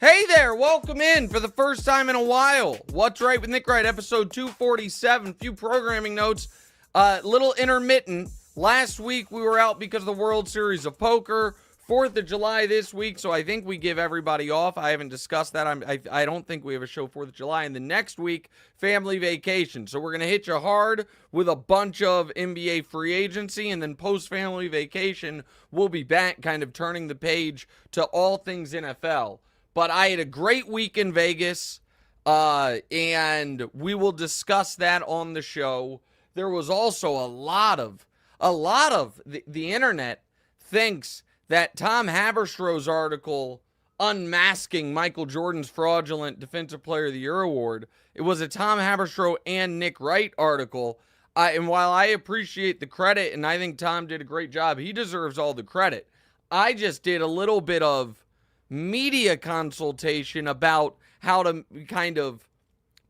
Hey there, welcome in for the first time in a while. What's Right with Nick Wright, episode 247. Few programming notes, little intermittent. Last week we were out because of the World Series of Poker. 4th of July this week, so I think we give everybody off. I haven't discussed that. I don't think we have a show 4th of July. And the next week, family vacation. So we're going to hit you hard with a bunch of NBA free agency. And then post-family vacation, we'll be back kind of turning the page to all things NFL. But I had a great week in Vegas, and we will discuss that on the show. There was also a lot of the internet thinks that Tom Haberstrow's article unmasking Michael Jordan's fraudulent Defensive Player of the Year award, it was a Tom Haberstroh and Nick Wright article. And while I appreciate the credit, and I think Tom did a great job, he deserves all the credit. I just did a little bit of media consultation about how to kind of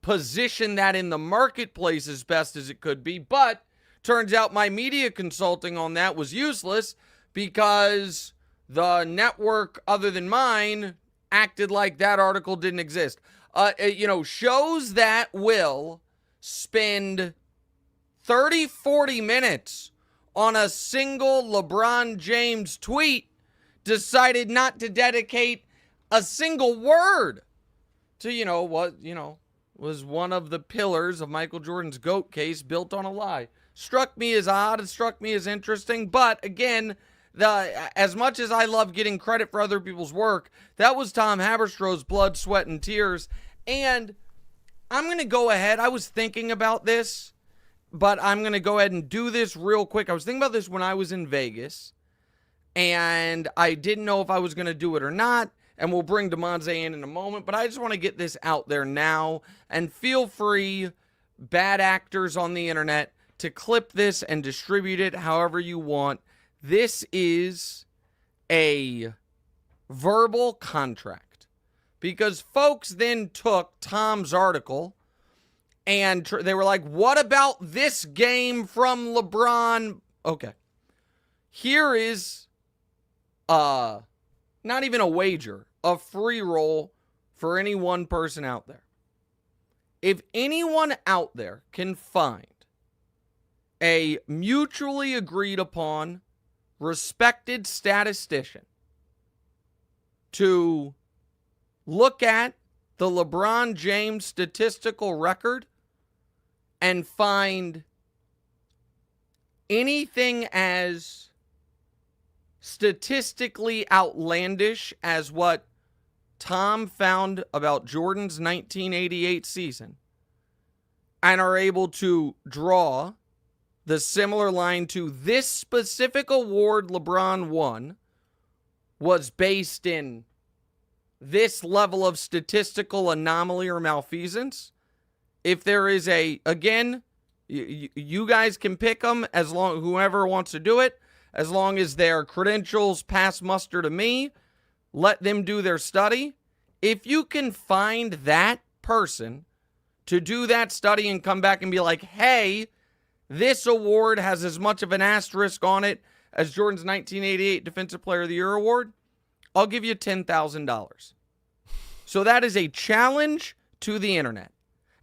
position that in the marketplace as best as it could be. But turns out my media consulting on that was useless because the network other than mine acted like that article didn't exist. Shows that will spend 30, 40 minutes on a single LeBron James tweet decided not to dedicate a single word to, what, was one of the pillars of Michael Jordan's GOAT case built on a lie. Struck me as odd, it struck me as interesting, but again, as much as I love getting credit for other people's work, that was Tom Haberstrow's blood, sweat, and tears. And I'm going to go ahead, I was thinking about this, but I'm going to go ahead and do this real quick. I was thinking about this when I was in Vegas, and I didn't know if I was going to do it or not, and we'll bring Damonza in a moment, but I just want to get this out there now, and feel free, bad actors on the internet, to clip this and distribute it however you want. This is a verbal contract, because folks then took Tom's article, and they were like, what about this game from LeBron? Okay, here is not even a wager, a free roll for any one person out there. If anyone out there can find a mutually agreed upon, respected statistician to look at the LeBron James statistical record and find anything as statistically outlandish as what Tom found about Jordan's 1988 season, and are able to draw the similar line to this specific award LeBron won was based in this level of statistical anomaly or malfeasance. If there is again, you guys can pick them as long, whoever wants to do it, as long as their credentials pass muster to me, let them do their study. If you can find that person to do that study and come back and be like, hey, this award has as much of an asterisk on it as Jordan's 1988 Defensive Player of the Year award, I'll give you $10,000. So that is a challenge to the internet.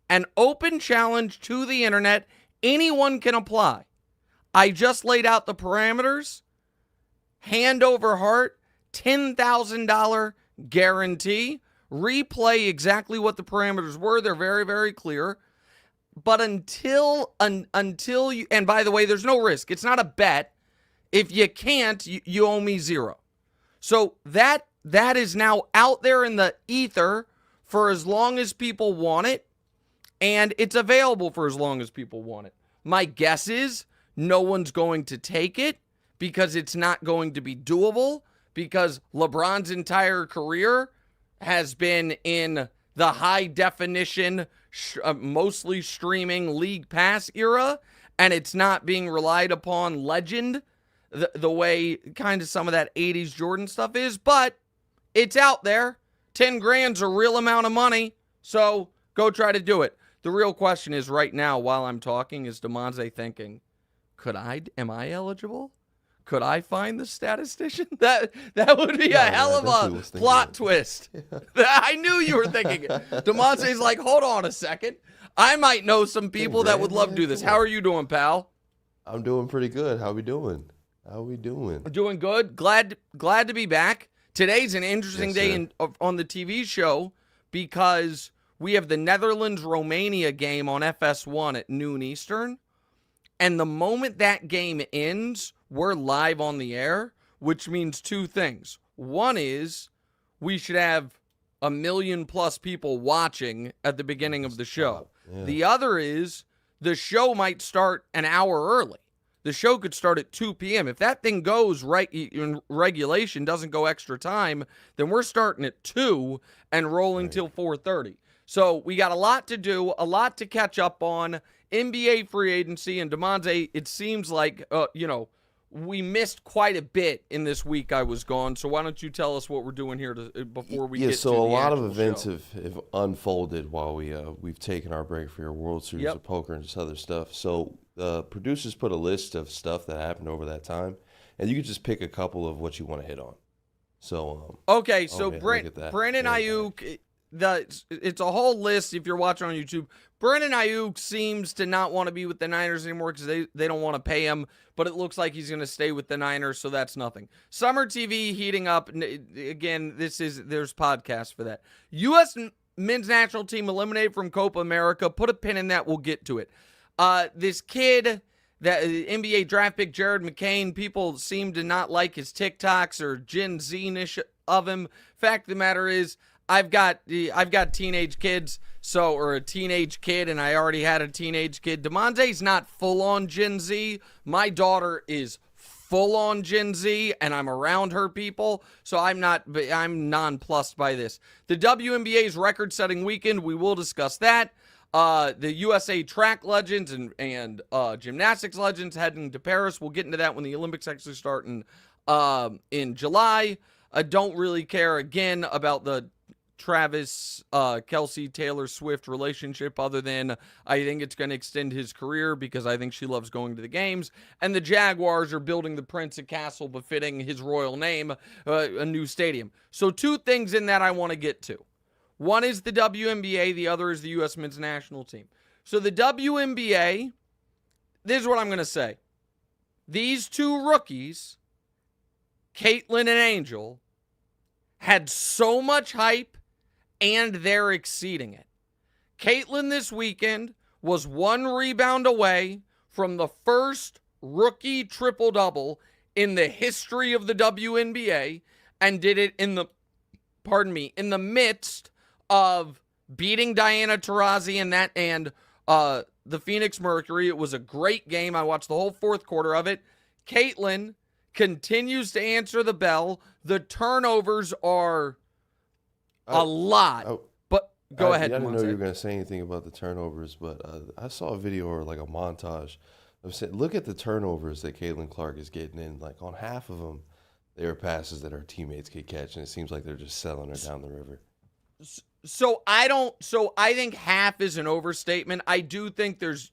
An open challenge to the internet. Anyone can apply. I just laid out the parameters. Hand over heart, $10,000 guarantee. Replay exactly what the parameters were. They're very, very clear. But until you, and by the way, there's no risk. It's not a bet. If you can't, you owe me $0. So that is now out there in the ether for as long as people want it. And it's available for as long as people want it. My guess is no one's going to take it because it's not going to be doable, because LeBron's entire career has been in the high definition, mostly streaming League Pass era, and it's not being relied upon legend the way kind of some of that 80s Jordan stuff is, but it's out there. 10 grand's a real amount of money, so go try to do it. The real question is right now, while I'm talking, is Damonza thinking, am I eligible? could I find the statistician? That would be a hell of a plot twist. Yeah. I knew you were thinking it. Damonza's like, hold on a second. I might know some people that would love to do this. How are you doing, pal? I'm doing pretty good. How we doing? Doing good. Glad to be back. Today's an interesting day on the TV show because we have the Netherlands-Romania game on FS1 at noon Eastern. And the moment that game ends, we're live on the air, which means two things. One is we should have 1 million+ people watching at the beginning of the show. Yeah. The other is the show might start an hour early. The show could start at 2 p.m. If that thing goes right in regulation, doesn't go extra time, then we're starting at 2 and rolling till 4:30. So we got a lot to do, a lot to catch up on. NBA free agency, and Damonza, it seems like, we missed quite a bit in this week I was gone. So why don't you tell us what we're doing here before we get to the so a lot of events show. have unfolded while we've taken our break for your World Series of Poker and just other stuff. So the producers put a list of stuff that happened over that time, and you could just pick a couple of what you want to hit on. So Brandon Ayuk, it's a whole list if you're watching on YouTube. Brandon Ayuk seems to not want to be with the Niners anymore because they don't want to pay him, but it looks like he's going to stay with the Niners, so that's nothing. Summer TV heating up. Again, there's podcasts for that. U.S. men's national team eliminated from Copa America. Put a pin in that. We'll get to it. This kid, that NBA draft pick Jared McCain, people seem to not like his TikToks or Gen Z-ish of him. Fact of the matter is, I've got teenage kids, or a teenage kid, and I already had a teenage kid. Damonza's not full-on Gen Z. My daughter is full-on Gen Z, and I'm around her people, so I'm nonplussed by this. The WNBA's record-setting weekend, we will discuss that. The USA track legends and gymnastics legends heading to Paris. We'll get into that when the Olympics actually start in July. I don't really care, again, about the Travis Kelce Taylor Swift relationship, other than I think it's going to extend his career because I think she loves going to the games, and the Jaguars are building the Prince a castle befitting his royal name, a new stadium. So two things in that I want to get to. One is the WNBA, the other is the U.S. men's national team. So the WNBA, this is what I'm going to say. These two rookies, Caitlin and Angel, had so much hype, and they're exceeding it. Caitlin this weekend was 1 rebound away from the first rookie triple-double in the history of the WNBA, and did it in the midst of beating Diana Taurasi and the Phoenix Mercury. It was a great game. I watched the whole fourth quarter of it. Caitlin continues to answer the bell. The turnovers are a lot. But go ahead. I didn't know you were going to say anything about the turnovers, but I saw a video or like a montage of saying, look at the turnovers that Caitlin Clark is getting in. Like on half of them, they were passes that her teammates could catch, and it seems like they're just selling her down the river. So I think half is an overstatement. I do think there's,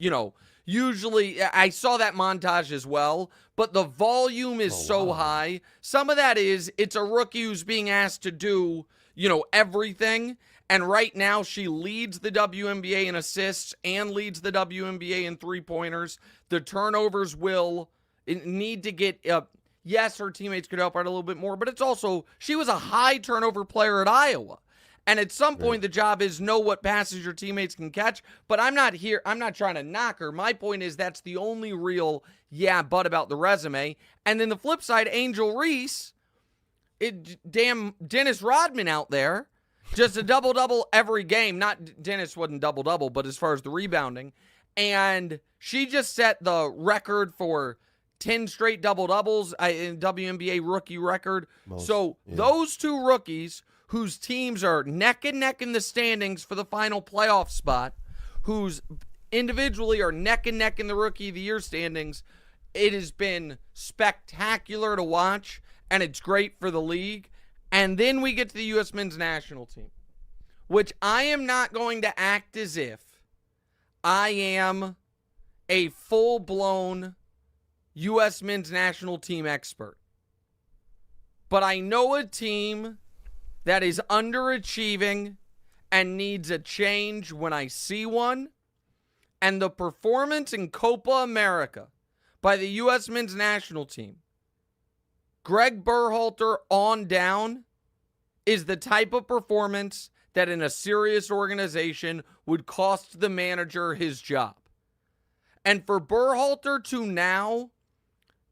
usually I saw that montage as well, but the volume is so high. Some of that is it's a rookie who's being asked to do, everything. And right now she leads the WNBA in assists and leads the WNBA in three-pointers. The turnovers will need to get up. Yes, her teammates could help her out a little bit more, but it's also, she was a high turnover player at Iowa. And at some point, the job is know what passes your teammates can catch. But I'm not trying to knock her. My point is that's the only real but about the resume. And then the flip side, Angel Reese, damn Dennis Rodman out there, just a double-double every game. Not Dennis wasn't double-double, but as far as the rebounding. And she just set the record for 10 straight double-doubles in WNBA rookie record. Those two rookies whose teams are neck and neck in the standings for the final playoff spot, whose individually are neck and neck in the Rookie of the Year standings, it has been spectacular to watch, and it's great for the league. And then we get to the U.S. men's national team, which I am not going to act as if I am a full-blown U.S. men's national team expert. But I know a team that is underachieving and needs a change when I see one. And the performance in Copa America by the U.S. men's national team, Greg Berhalter on down, is the type of performance that in a serious organization would cost the manager his job. And for Berhalter to now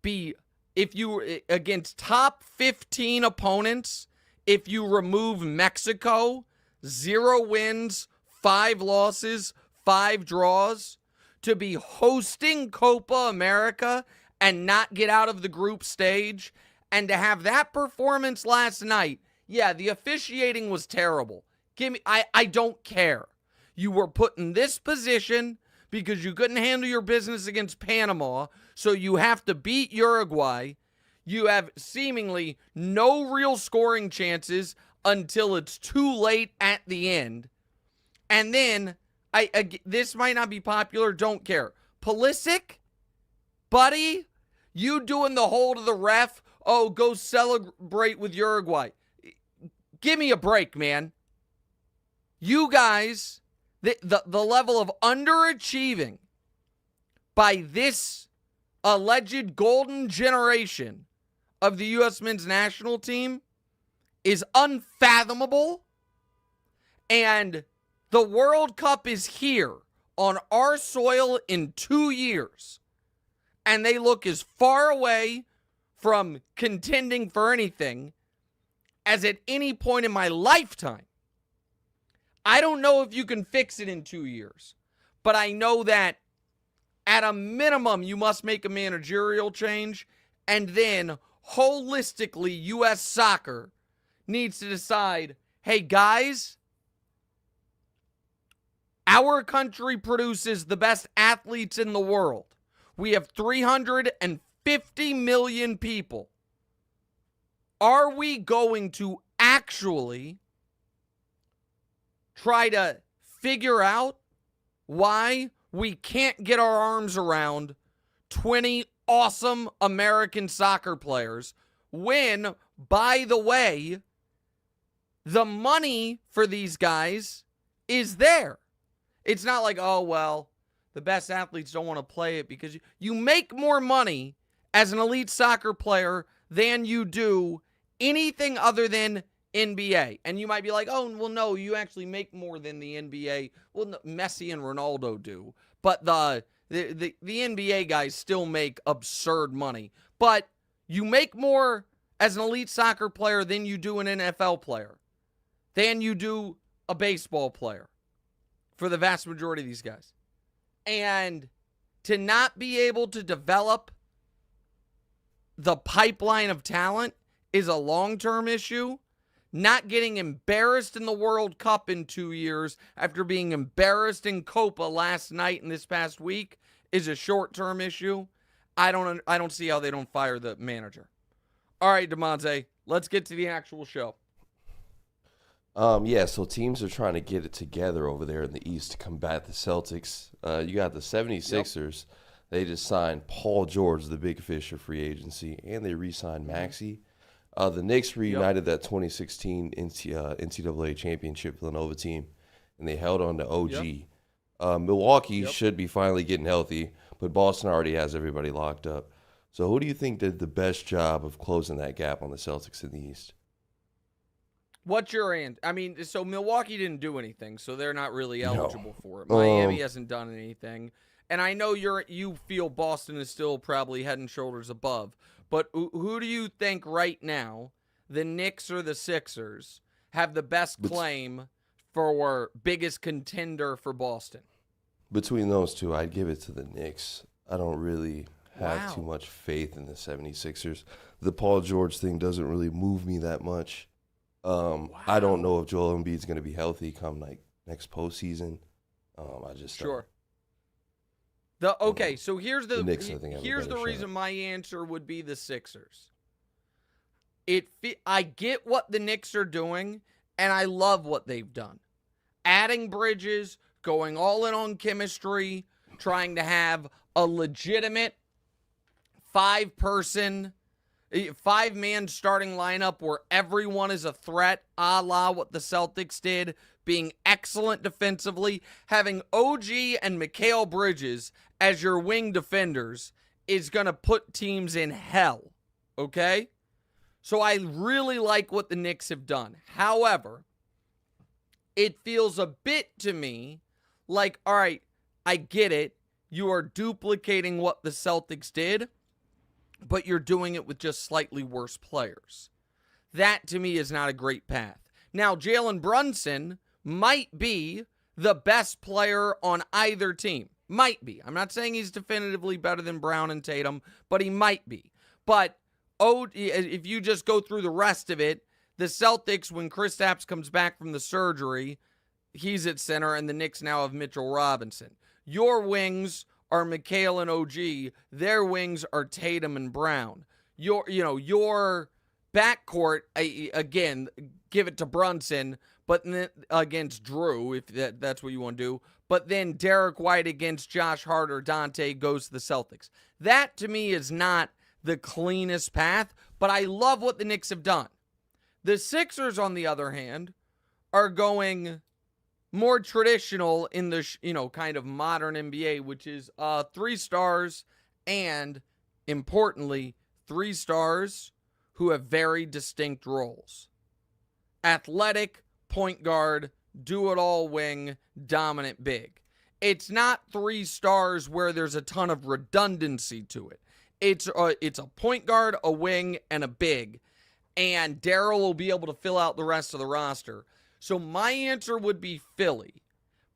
be, if you, against top 15 opponents, if you remove Mexico, 0 wins, 5 losses, 5 draws, to be hosting Copa America and not get out of the group stage, and to have that performance last night, yeah, the officiating was terrible. I don't care. You were put in this position because you couldn't handle your business against Panama, so you have to beat Uruguay. You have seemingly no real scoring chances until it's too late at the end. And then, this might not be popular, don't care. Pulisic, buddy, you doing the hold of the ref, oh, go celebrate with Uruguay. Give me a break, man. You guys, the level of underachieving by this alleged golden generation of the U.S. men's national team is unfathomable. And the World Cup is here on our soil in 2 years. And they look as far away from contending for anything as at any point in my lifetime. I don't know if you can fix it in 2 years, but I know that at a minimum, you must make a managerial change, and then holistically, U.S. soccer needs to decide, hey, guys, our country produces the best athletes in the world. We have 350 million people. Are we going to actually try to figure out why we can't get our arms around 20 awesome American soccer players when, by the way, the money for these guys is there? It's not like, oh, well, the best athletes don't want to play it because you make more money as an elite soccer player than you do anything other than NBA. And you might be like, oh, well, no, you actually make more than the NBA. Well, no, Messi and Ronaldo do. But the NBA guys still make absurd money. But you make more as an elite soccer player than you do an NFL player, than you do a baseball player for the vast majority of these guys. And to not be able to develop the pipeline of talent is a long-term issue. Not getting embarrassed in the World Cup in 2 years after being embarrassed in Copa last night and this past week is a short-term issue. I don't see how they don't fire the manager. All right, Damonza, let's get to the actual show. Yeah, so teams are trying to get it together over there in the East to combat the Celtics. You got the 76ers. Yep. They just signed Paul George, the big fish of free agency, and they re-signed Maxey. The Knicks reunited that 2016 NCAA championship Villanova team, and they held on to OG. Milwaukee should be finally getting healthy, but Boston already has everybody locked up. So who do you think did the best job of closing that gap on the Celtics in the East? What's your answer? I mean, so Milwaukee didn't do anything, so they're not really eligible for it. Miami hasn't done anything. And I know you feel Boston is still probably head and shoulders above. But who do you think right now, the Knicks or the Sixers, have the best claim for biggest contender for Boston? Between those two, I'd give it to the Knicks. I don't really have too much faith in the 76ers. The Paul George thing doesn't really move me that much. I don't know if Joel Embiid's going to be healthy come next postseason. I just sure. So here's the Knicks, here's the reason my answer would be the Sixers. I get what the Knicks are doing, and I love what they've done. Adding Bridges, going all in on chemistry, trying to have a legitimate five-man starting lineup where everyone is a threat, a la what the Celtics did, being excellent defensively, having OG and Mikal Bridges as your wing defenders is going to put teams in hell, okay? So I really like what the Knicks have done. However, it feels a bit to me like, all right, I get it. You are duplicating what the Celtics did, but you're doing it with just slightly worse players. That, to me, is not a great path. Now, Jalen Brunson might be the best player on either team. Might be. I'm not saying he's definitively better than Brown and Tatum, but he might be. But if you just go through the rest of it, the Celtics, when Kristaps comes back from the surgery, he's at center, and the Knicks now have Mitchell Robinson. Your wings are Mikal and OG. Their wings are Tatum and Brown. Your backcourt, again, give it to Brunson, but against Drew, if that's what you want to do. But then Derek White against Josh Hart or Dante goes to the Celtics. That, to me, is not the cleanest path, but I love what the Knicks have done. The Sixers, on the other hand, are going more traditional in the, kind of modern NBA, which is 3 stars and, importantly, 3 stars who have very distinct roles. Athletic, point guard, do-it-all wing, dominant big. It's not 3 stars where there's a ton of redundancy to it. It's a point guard, a wing, and a big. And Daryl will be able to fill out the rest of the roster. So my answer would be Philly.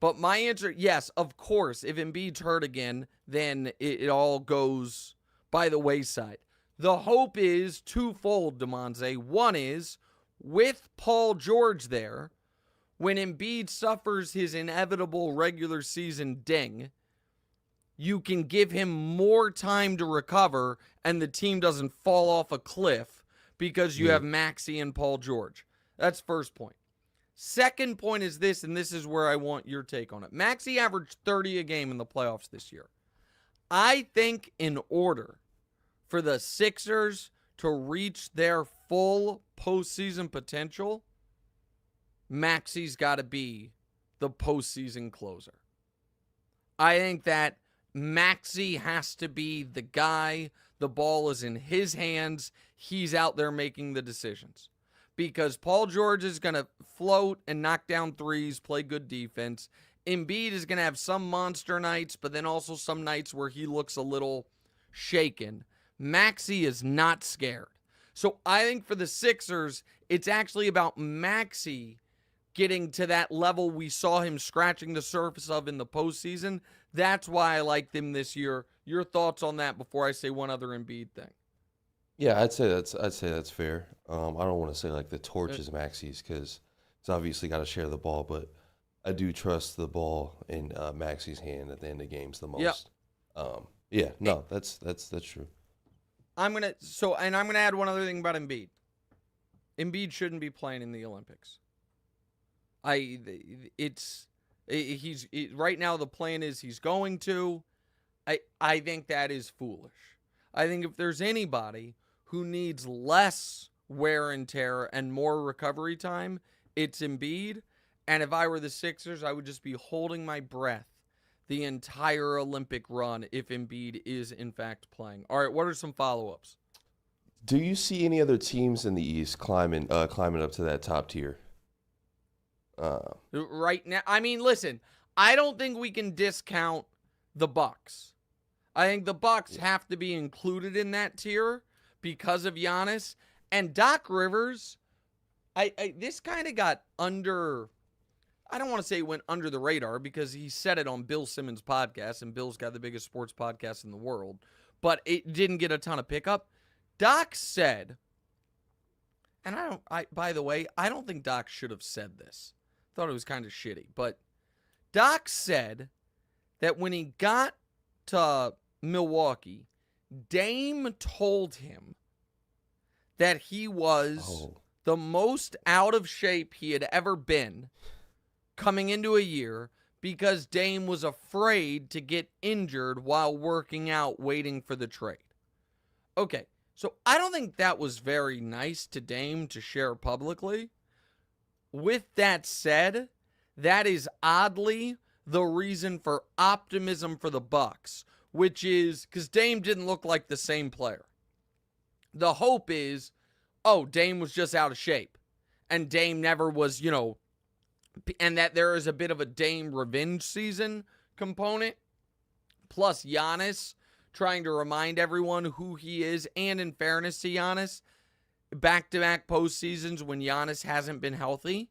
But my answer, yes, of course, if Embiid's hurt again, then it all goes by the wayside. The hope is twofold, Damonza. One is, with Paul George there, when Embiid suffers his inevitable regular season ding, you can give him more time to recover and the team doesn't fall off a cliff because you have Maxey and Paul George. That's first point. Second point is this, and this is where I want your take on it. Maxey averaged 30 a game in the playoffs this year. I think in order for the Sixers to reach their full postseason potential, Maxey's got to be the postseason closer. I think that Maxey has to be the guy. The ball is in his hands. He's out there making the decisions. Because Paul George is going to float and knock down threes, play good defense. Embiid is going to have some monster nights, but then also some nights where he looks a little shaken. Maxey is not scared. So I think for the Sixers, it's actually about Maxey getting to that level we saw him scratching the surface of in the postseason. That's why I liked him this year. Your thoughts on that before I say one other Embiid thing? Yeah, I'd say that's fair. I don't want to say like the torch is Maxey's because it's obviously got to share the ball, but I do trust the ball in Maxey's hand at the end of games the most. Yep. That's true. I'm gonna add one other thing about Embiid. Embiid shouldn't be playing in the Olympics. Right now the plan is he's going to. I think that is foolish. I think if there's anybody who needs less wear and tear and more recovery time, it's Embiid. And if I were the Sixers, I would just be holding my breath the entire Olympic run if Embiid is in fact playing. All right, what are some follow-ups? Do you see any other teams in the East climbing up to that top tier? Right now, I mean, listen, I don't think we can discount the Bucks. I think the Bucks have to be included in that tier because of Giannis. And Doc Rivers, this kind of got under, I don't want to say it went under the radar because he said it on Bill Simmons' podcast, and Bill's got the biggest sports podcast in the world, but it didn't get a ton of pickup. Doc said, and by the way, I don't think Doc should have said this. Thought it was kind of shitty, but Doc said that when he got to Milwaukee, Dame told him that he was the most out of shape he had ever been coming into a year because Dame was afraid to get injured while working out waiting for the trade. Okay, so I don't think that was very nice to Dame to share publicly. With that said, that is oddly the reason for optimism for the Bucks, which is because Dame didn't look like the same player. The hope is, oh, Dame was just out of shape, and Dame never was, and that there is a bit of a Dame revenge season component, plus Giannis trying to remind everyone who he is, and in fairness to Giannis, back-to-back postseasons when Giannis hasn't been healthy.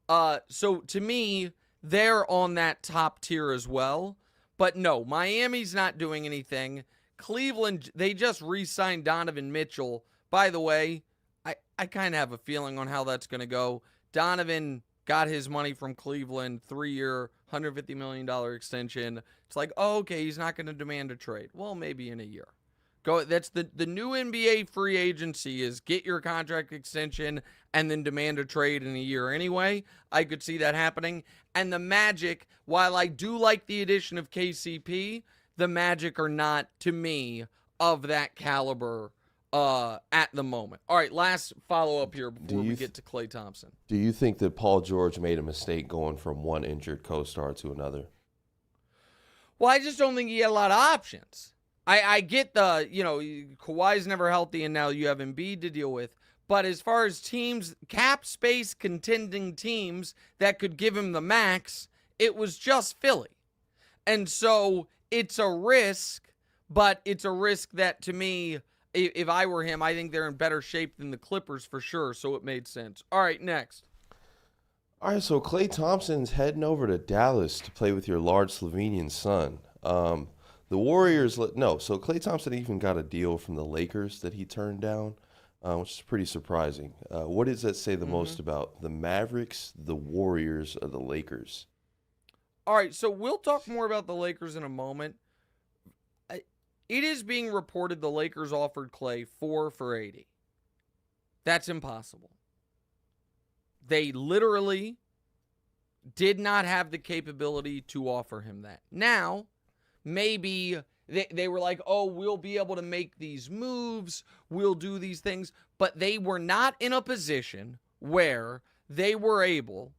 So to me, they're on that top tier as well. But no, Miami's not doing anything. Cleveland, they just re-signed Donovan Mitchell. By the way, I kind of have a feeling on how that's going to go. Donovan got his money from Cleveland, 3-year, $150 million extension. It's like, oh, okay, he's not going to demand a trade. Well, maybe in a year. That's the new NBA free agency is get your contract extension and then demand a trade in a year anyway. I could see that happening. And the Magic, while I do like the addition of KCP, the Magic are not, to me, of that caliber at the moment. All right, last follow-up here before we get to Klay Thompson. Do you think that Paul George made a mistake going from one injured co-star to another? Well, I just don't think he had a lot of options. I get Kawhi's never healthy, and now you have Embiid to deal with. But as far as teams, cap space contending teams that could give him the max, it was just Philly. And so it's a risk, but it's a risk that, to me, if I were him, I think they're in better shape than the Clippers for sure, so it made sense. All right, next. All right, so Klay Thompson's heading over to Dallas to play with your large Slovenian son. The Warriors, so Klay Thompson even got a deal from the Lakers that he turned down, which is pretty surprising. What does that say the most about the Mavericks, the Warriors, or the Lakers? All right, so we'll talk more about the Lakers in a moment. It is being reported the Lakers offered Klay 4 for $80. That's impossible. They literally did not have the capability to offer him that. Now, maybe they were like, oh, we'll be able to make these moves, we'll do these things, but they were not in a position where they were able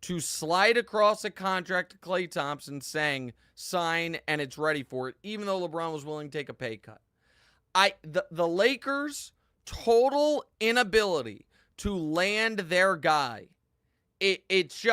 to slide across a contract to Klay Thompson saying, sign, and it's ready for it, even though LeBron was willing to take a pay cut. The Lakers' total inability to land their guy, it's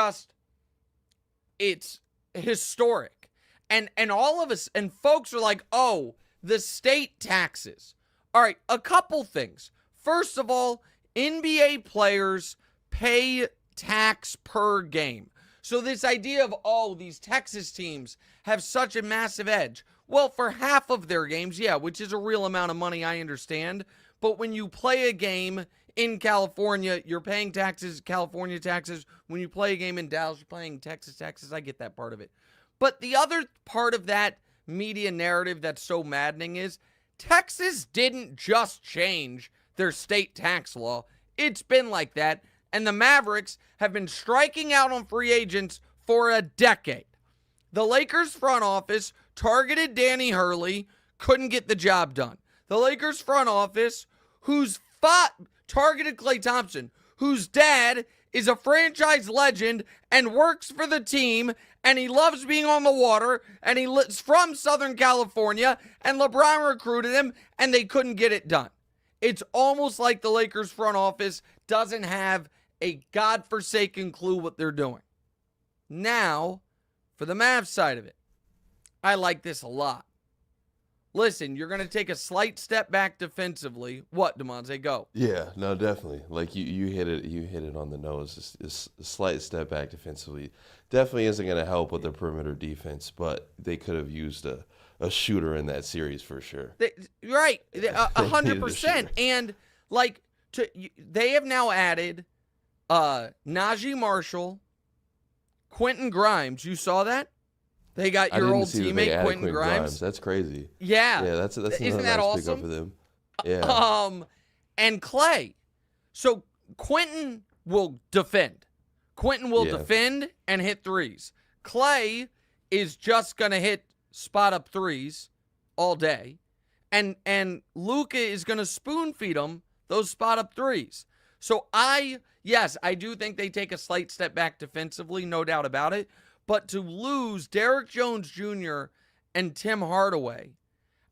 historic. And all of us, and folks are like, oh, the state taxes. All right, a couple things. First of all, NBA players pay tax per game. So this idea of, oh, these Texas teams have such a massive edge. Well, for half of their games, yeah, which is a real amount of money, I understand. But when you play a game in California, you're paying taxes, California taxes. When you play a game in Dallas, you're paying Texas taxes. I get that part of it. But the other part of that media narrative that's so maddening is Texas didn't just change their state tax law. It's been like that. And the Mavericks have been striking out on free agents for a decade. The Lakers front office targeted Danny Hurley, couldn't get the job done. The Lakers front office, targeted Klay Thompson, whose dad is a franchise legend and works for the team, and he loves being on the water, and he's from Southern California, and LeBron recruited him, and they couldn't get it done. It's almost like the Lakers front office doesn't have a godforsaken clue what they're doing. Now, for the Mavs side of it, I like this a lot. Listen, you're going to take a slight step back defensively. What, Damonza? Go. Yeah, no, definitely. Like you hit it on the nose. It's a slight step back defensively. Definitely isn't going to help with the perimeter defense, but they could have used a shooter in that series for sure. Right, 100%. And they have now added Najee Marshall, Quentin Grimes. You saw that? They got your old teammate Quentin Grimes. That's crazy. Yeah, that's isn't that nice awesome? pick up for them. Yeah. And Klay. So Quentin will defend. Quentin will defend and hit threes. Klay is just gonna hit spot up threes all day, And Luka is going to spoon feed him those spot up threes. So I do think they take a slight step back defensively, no doubt about it. But to lose Derrick Jones Jr. and Tim Hardaway,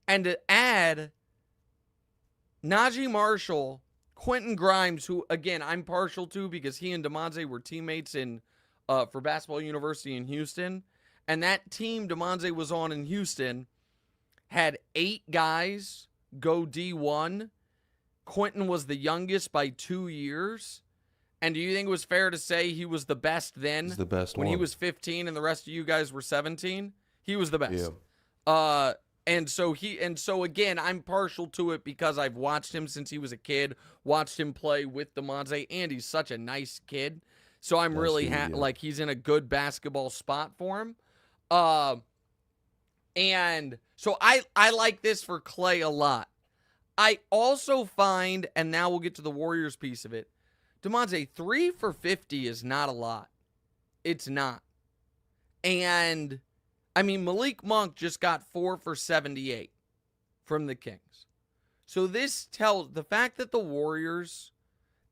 and to add Najee Marshall, Quentin Grimes, who, again, I'm partial to because he and Damonza were teammates for Basketball University in Houston. And that team Damonza was on in Houston had 8 guys go D1. Quentin was the youngest by 2 years. And do you think it was fair to say he was the best then? He's the best when one. he was 15 and the rest of you guys were 17? He was the best. Yeah. And so again, I'm partial to it because I've watched him since he was a kid, watched him play with Damonza, and he's such a nice kid. So I'm really like he's in a good basketball spot for him. And so I like this for Klay a lot. I also find, and now we'll get to the Warriors piece of it, Damonza, 3 for 50 is not a lot. It's not. And, I mean, Malik Monk just got 4 for 78 from the Kings. So this tells, the fact that the Warriors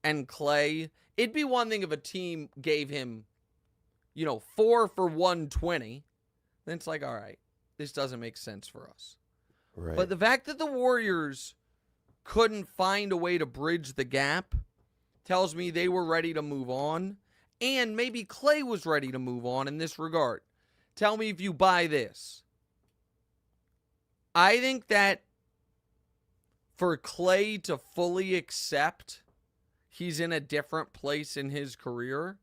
and Klay, it'd be one thing if a team gave him, 4 for 120. Then it's like, all right, this doesn't make sense for us. Right. But the fact that the Warriors couldn't find a way to bridge the gap tells me they were ready to move on, and maybe Klay was ready to move on in this regard. Tell me if you buy this. I think that for Klay to fully accept he's in a different place in his career,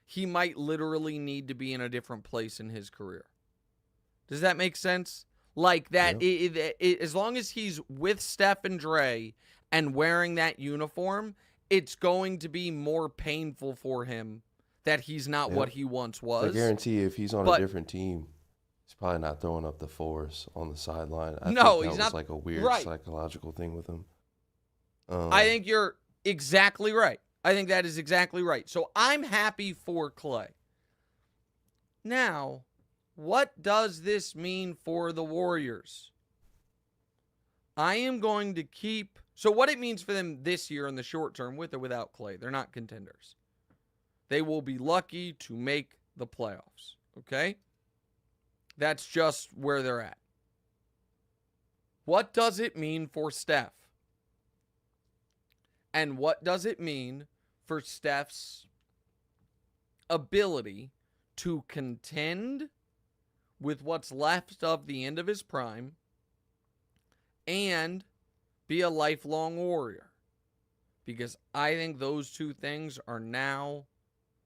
he might literally need to be in a different place in his career. Does that make sense? Like that, as long as he's with Steph and Dre and wearing that uniform, it's going to be more painful for him that he's not what he once was. I guarantee you, if he's on a different team, he's probably not throwing up the fours on the sideline. I think he's not. Was like a weird psychological thing with him. I think you're exactly right. I think that is exactly right. So I'm happy for Klay. Now, what does this mean for the Warriors? I am going to keep... So what it means for them this year in the short term, with or without Klay, they're not contenders. They will be lucky to make the playoffs, okay? That's just where they're at. What does it mean for Steph? And what does it mean for Steph's ability to contend with what's left of the end of his prime and be a lifelong warrior? Because I think those two things are now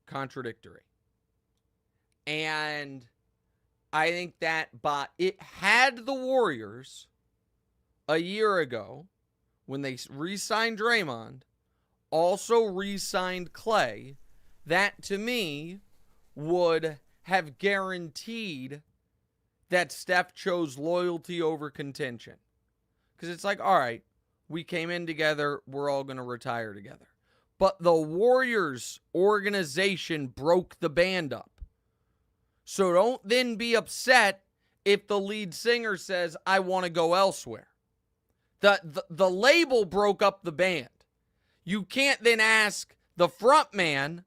contradictory. And I think that it had the Warriors a year ago when they re-signed Draymond, also re-signed Klay, that to me would have guaranteed that Steph chose loyalty over contention. Because it's like, all right, we came in together, we're all going to retire together. But the Warriors organization broke the band up. So don't then be upset if the lead singer says, I want to go elsewhere. The label broke up the band. You can't then ask the front man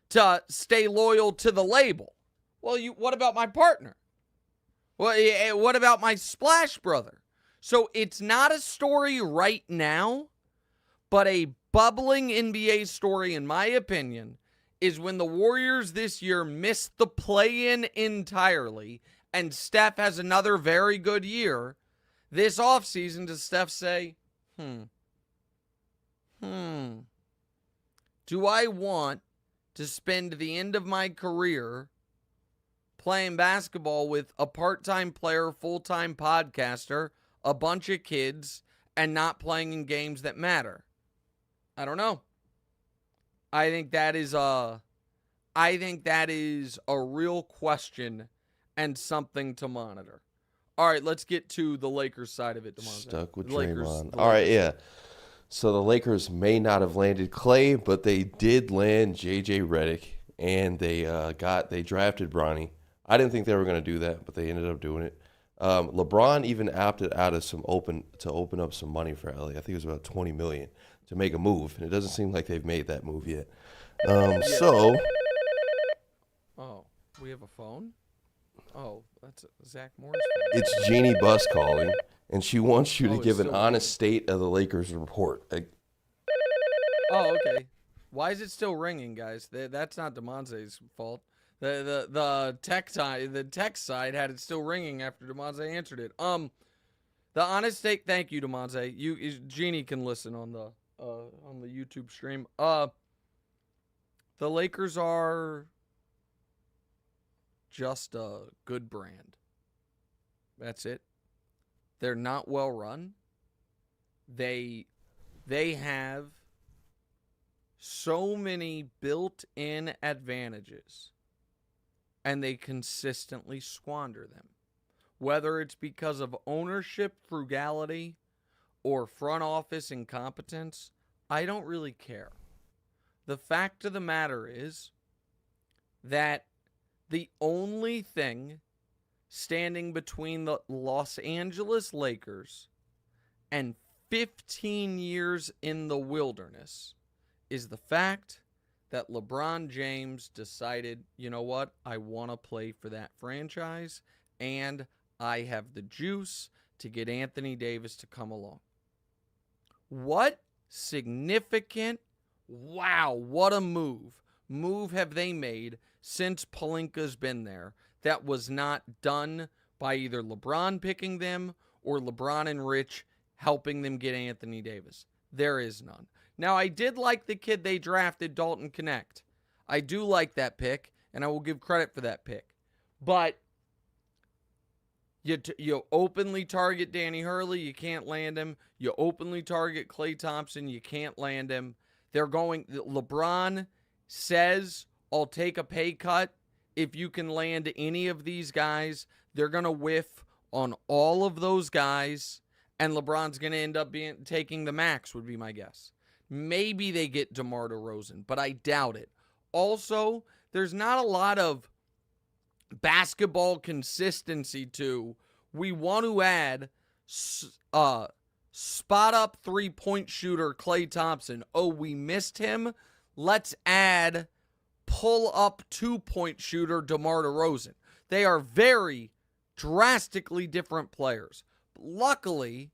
to stay loyal to the label. Well, what about my partner? Well, what about my Splash brother? So it's not a story right now, but a bubbling NBA story, in my opinion, is when the Warriors this year missed the play-in entirely and Steph has another very good year. This offseason, does Steph say, do I want to spend the end of my career playing basketball with a part-time player, full-time podcaster, a bunch of kids, and not playing in games that matter? I don't know. I think that is a real question and something to monitor. All right, let's get to the Lakers side of it, Damonza. Stuck with Draymond. All right, yeah. So the Lakers may not have landed Klay, but they did land J.J. Redick, and they drafted Bronny. I didn't think they were going to do that, but they ended up doing it. LeBron even opted out of open up some money for LA. I think it was about $20 million to make a move, and it doesn't seem like they've made that move yet. So, oh, we have a phone. Oh, that's Zach Moore's phone. It's Jeannie Buss calling, and she wants you to give an honest ringing. state of the Lakers report. Oh, okay. Why is it still ringing, guys? That's not Damonza's fault. The tech side had it still ringing after Damonza answered it. The honest state. Thank you, Damonza. Jeannie can listen on the YouTube stream. The Lakers are just a good brand. That's it. They're not well run. They have so many built-in advantages, and they consistently squander them. Whether it's because of ownership frugality or front office incompetence, I don't really care. The fact of the matter is that the only thing standing between the Los Angeles Lakers and 15 years in the wilderness is the fact that LeBron James decided, you know what, I want to play for that franchise, and I have the juice to get Anthony Davis to come along. What significant, wow, what a move have they made since Pelinka's been there that was not done by either LeBron picking them or LeBron and Rich helping them get Anthony Davis? There is none. Now, I did like the kid they drafted, Dalton Connect. I do like that pick, and I will give credit for that pick. But you openly target Danny Hurley, you can't land him. You openly target Klay Thompson, you can't land him. LeBron says, I'll take a pay cut if you can land any of these guys. They're going to whiff on all of those guys, and LeBron's going to end up taking the max, would be my guess. Maybe they get DeMar DeRozan, but I doubt it. Also, there's not a lot of basketball consistency to, we want to add spot-up three-point shooter Klay Thompson. Oh, we missed him. Let's add pull-up two-point shooter DeMar DeRozan. They are very drastically different players. Luckily,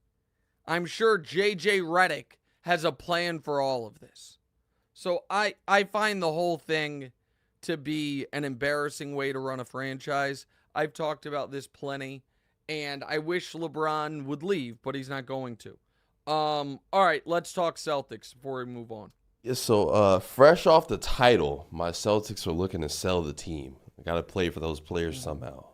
I'm sure J.J. Redick has a plan for all of this. So I find the whole thing to be an embarrassing way to run a franchise. I've talked about this plenty, and I wish LeBron would leave, but he's not going to. All right, let's talk Celtics before we move on. Yeah, so fresh off the title, my Celtics are looking to sell the team. I got to play for those players somehow.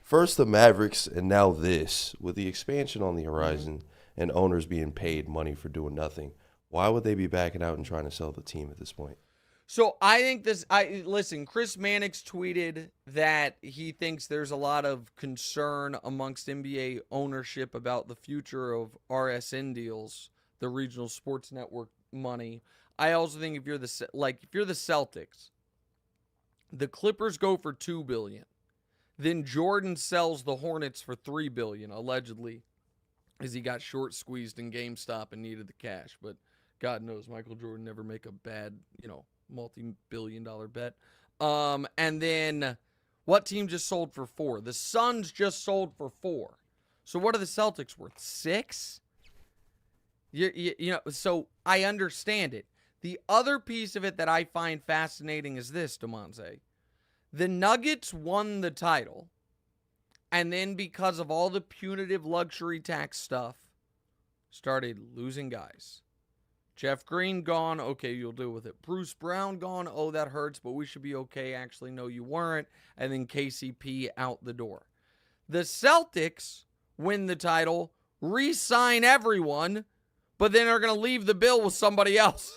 First the Mavericks, and now this. With the expansion on the horizon and owners being paid money for doing nothing, why would they be backing out and trying to sell the team at this point? So I think listen, Chris Mannix tweeted that he thinks there's a lot of concern amongst NBA ownership about the future of RSN deals, the regional sports network money. I also think if you're the Celtics, the Clippers go for $2 billion. Then Jordan sells the Hornets for $3 billion, allegedly, as he got short squeezed in GameStop and needed the cash. But God knows Michael Jordan never make a bad, multi-billion-dollar bet. And then what team just sold for $4 billion? The Suns just sold for $4 billion. So what are the Celtics worth? $6 billion? So I understand it. The other piece of it that I find fascinating is this, Damonza. The Nuggets won the title, and then because of all the punitive luxury tax stuff, started losing guys. Jeff Green gone, okay, you'll deal with it. Bruce Brown gone, oh, that hurts, but we should be okay. Actually, no, you weren't. And then KCP out the door. The Celtics win the title, re-sign everyone, but then are going to leave the bill with somebody else.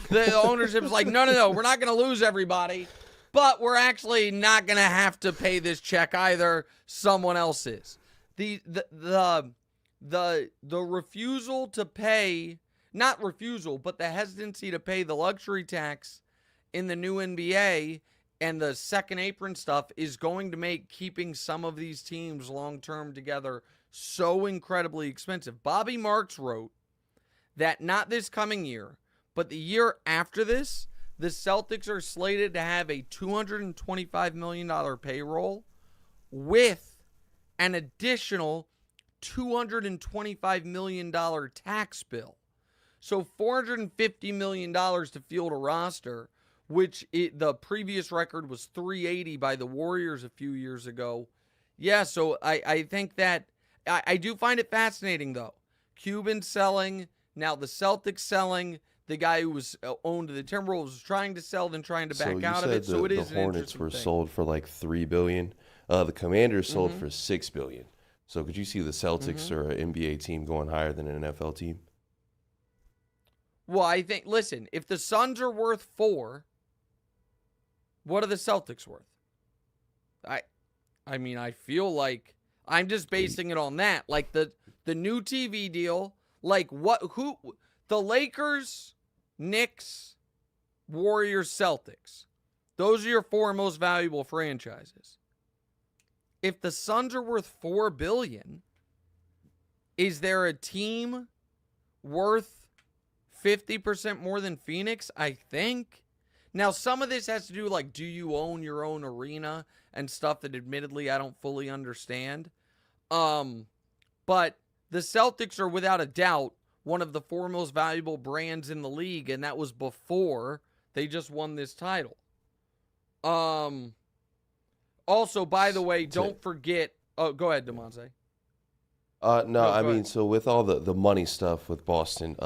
The ownership's like, no, we're not going to lose everybody. But we're actually not going to have to pay this check either. Someone else is. The refusal to pay, not refusal, but the hesitancy to pay the luxury tax in the new NBA and the second apron stuff is going to make keeping some of these teams long-term together so incredibly expensive. Bobby Marks wrote that not this coming year, but the year after this, the Celtics are slated to have a $225 million payroll with an additional $225 million tax bill. So $450 million to field a roster, which the previous record was $380 by the Warriors a few years ago. Yeah, so I think that I do find it fascinating, though. Cuban selling, now the Celtics selling. The guy who was owned the Timberwolves was trying to sell, then trying to back out of it. So it is the Hornets were sold for like $3 billion. The Commanders sold for $6 billion. So could you see the Celtics or an NBA team going higher than an NFL team? Well, I think, listen, if the Suns are worth $4, what are the Celtics worth? I mean, I feel like I'm just basing it on that. Like the new TV deal, like the Lakers, Knicks, Warriors, Celtics. Those are your 4 most valuable franchises. If the Suns are worth $4 billion, is there a team worth 50% more than Phoenix? I think. Now, some of this has to do like, do you own your own arena and stuff that admittedly I don't fully understand. But the Celtics are without a doubt one of the 4 most valuable brands in the league, and that was before they just won this title. Also, by the way, don't forget. Oh, go ahead, Damonza. No, I mean, so with all the money stuff with Boston,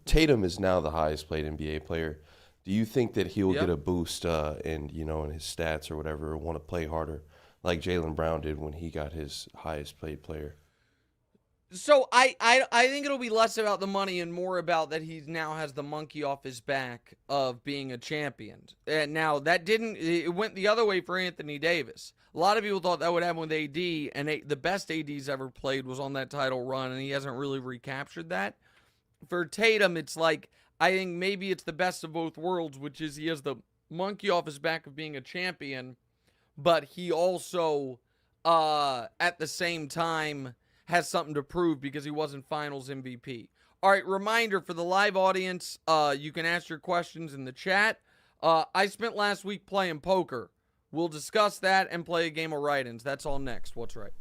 Tatum is now the highest paid NBA player. Do you think that he'll get a boost in his stats or whatever, or want to play harder like Jaylen Brown did when he got his highest paid player? So I think it'll be less about the money and more about that he now has the monkey off his back of being a champion. And now it went the other way for Anthony Davis. A lot of people thought that would happen with AD, and the best AD's ever played was on that title run, and he hasn't really recaptured that. For Tatum, it's like, I think maybe it's the best of both worlds, which is he has the monkey off his back of being a champion, but he also, at the same time, has something to prove because he wasn't finals MVP. All right, reminder for the live audience, you can ask your questions in the chat. I spent last week playing poker. We'll discuss that and play a game of Wright-Ins. That's all next. What's right?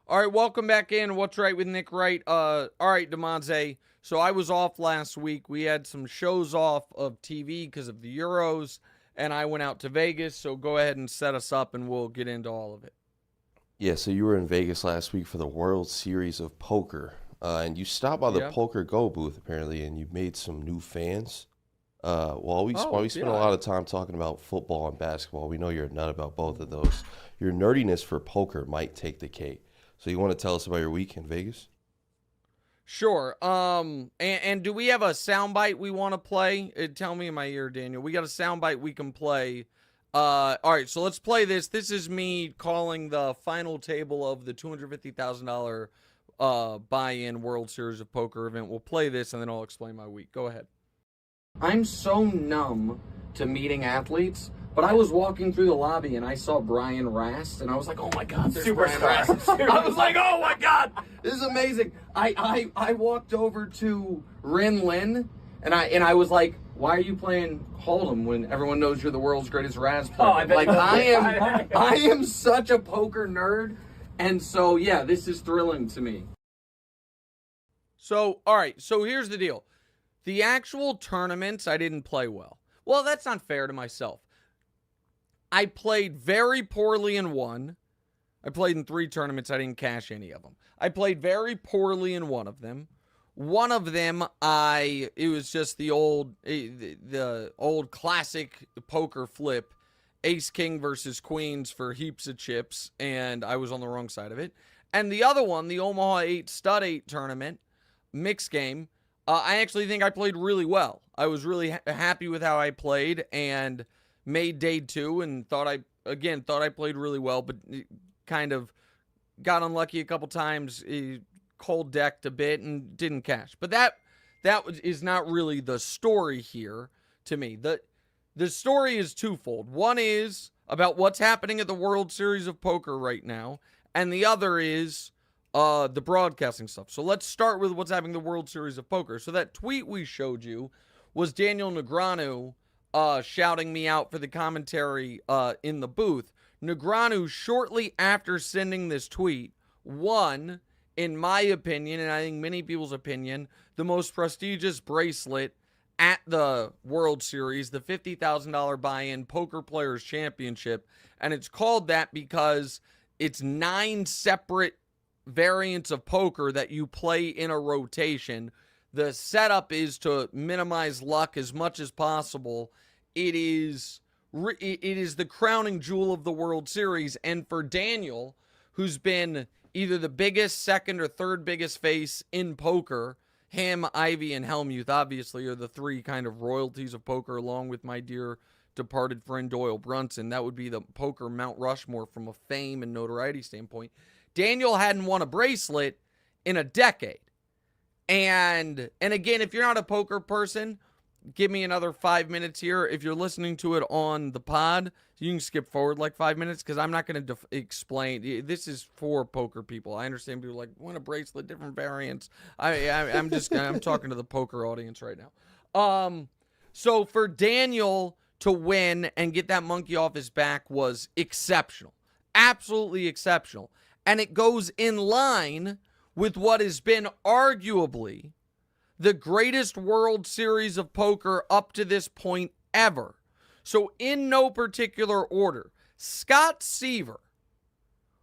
All right, welcome back in. What's Right with Nick Wright? All right, Damonza. So I was off last week. We had some shows off of TV because of the Euros, and I went out to Vegas. So go ahead and set us up, and we'll get into all of it. Yeah, so you were in Vegas last week for the World Series of Poker, and you stopped by the Yeah. Poker Go booth apparently, and you made some new fans. While we spent a Yeah. lot of time talking about football and basketball, we know you're a nut about both of those. Your nerdiness for poker might take the cake. So you want to tell us about your week in Vegas? Sure. And do we have a soundbite we want to play? Tell me in my ear, Daniel. We got a soundbite we can play. All right, so let's play this. This is me calling the final table of the $250,000 buy-in World Series of Poker event. We'll play this and then I'll explain my week. Go ahead. I'm so numb to meeting athletes, but I was walking through the lobby and I saw Brian Rast, and I was like, "Oh my God, there's Brian Rast!" I was like, "Oh my God, this is amazing!" I walked over to Rin Lin, and I was like, "Why are you playing Hold'em when everyone knows you're the world's greatest Rast player?" I am such a poker nerd, and so yeah, this is thrilling to me. So all right, so here's the deal. The actual tournaments, I didn't play well. Well, that's not fair to myself. I played very poorly in one. I played in 3 tournaments. I didn't cash any of them. I played very poorly in one of them. One of them, it was just the old classic poker flip, ace king versus queens for heaps of chips, and I was on the wrong side of it. And the other one, the Omaha 8 Stud 8 tournament, mixed game, I actually think I played really well. I was really happy with how I played and made day 2 and thought I played really well, but kind of got unlucky a couple times, cold decked a bit and didn't cash. But that is not really the story here to me. The story is twofold. One is about what's happening at the World Series of Poker right now, and the other is the broadcasting stuff. So let's start with what's happening in the World Series of Poker. So that tweet we showed you was Daniel Negreanu shouting me out for the commentary in the booth. Negreanu, shortly after sending this tweet, won, in my opinion, and I think many people's opinion, the most prestigious bracelet at the World Series, the $50,000 buy-in Poker Players Championship. And it's called that because it's 9 separate variants of poker that you play in a rotation. The setup is to minimize luck as much as possible. It is the crowning jewel of the World Series, and for Daniel, who's been either the biggest, second, or third biggest face in poker, him, Ivy, and Helmuth obviously are the 3 kind of royalties of poker, along with my dear departed friend Doyle Brunson. That would be the poker Mount Rushmore from a fame and notoriety standpoint. Daniel hadn't won a bracelet in a decade. And again, if you're not a poker person, give me another 5 minutes here. If you're listening to it on the pod, you can skip forward like 5 minutes because I'm not going to explain. This is for poker people. I understand people like, win a bracelet, different variants. I'm talking to the poker audience right now. So for Daniel to win and get that monkey off his back was exceptional. Absolutely exceptional. And it goes in line with what has been arguably the greatest World Series of Poker up to this point ever. So in no particular order, Scott Seaver,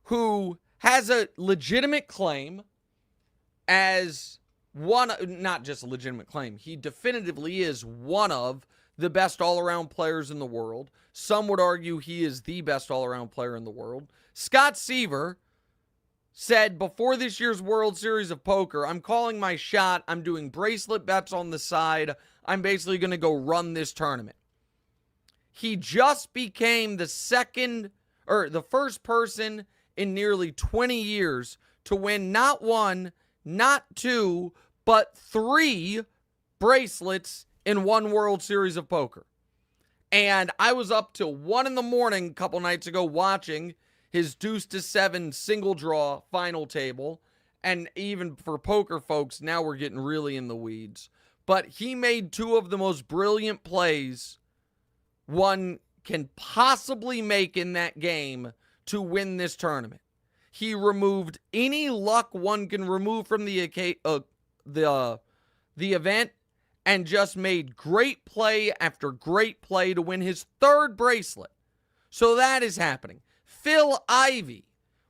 who has a legitimate claim as not just a legitimate claim, he definitively is one of the best all-around players in the world. Some would argue he is the best all-around player in the world. Scott Seaver said before this year's World Series of Poker, I'm calling my shot. I'm doing bracelet bets on the side. I'm basically going to go run this tournament. He just became the first person in nearly 20 years to win not 1, not 2, but 3 bracelets in one World Series of Poker. And I was up till 1 in the morning a couple nights ago watching his deuce to 7 single draw final table. And even for poker folks, now we're getting really in the weeds. But he made 2 of the most brilliant plays one can possibly make in that game to win this tournament. He removed any luck one can remove from the event and just made great play after great play to win his 3rd bracelet. So that is happening. Phil Ivey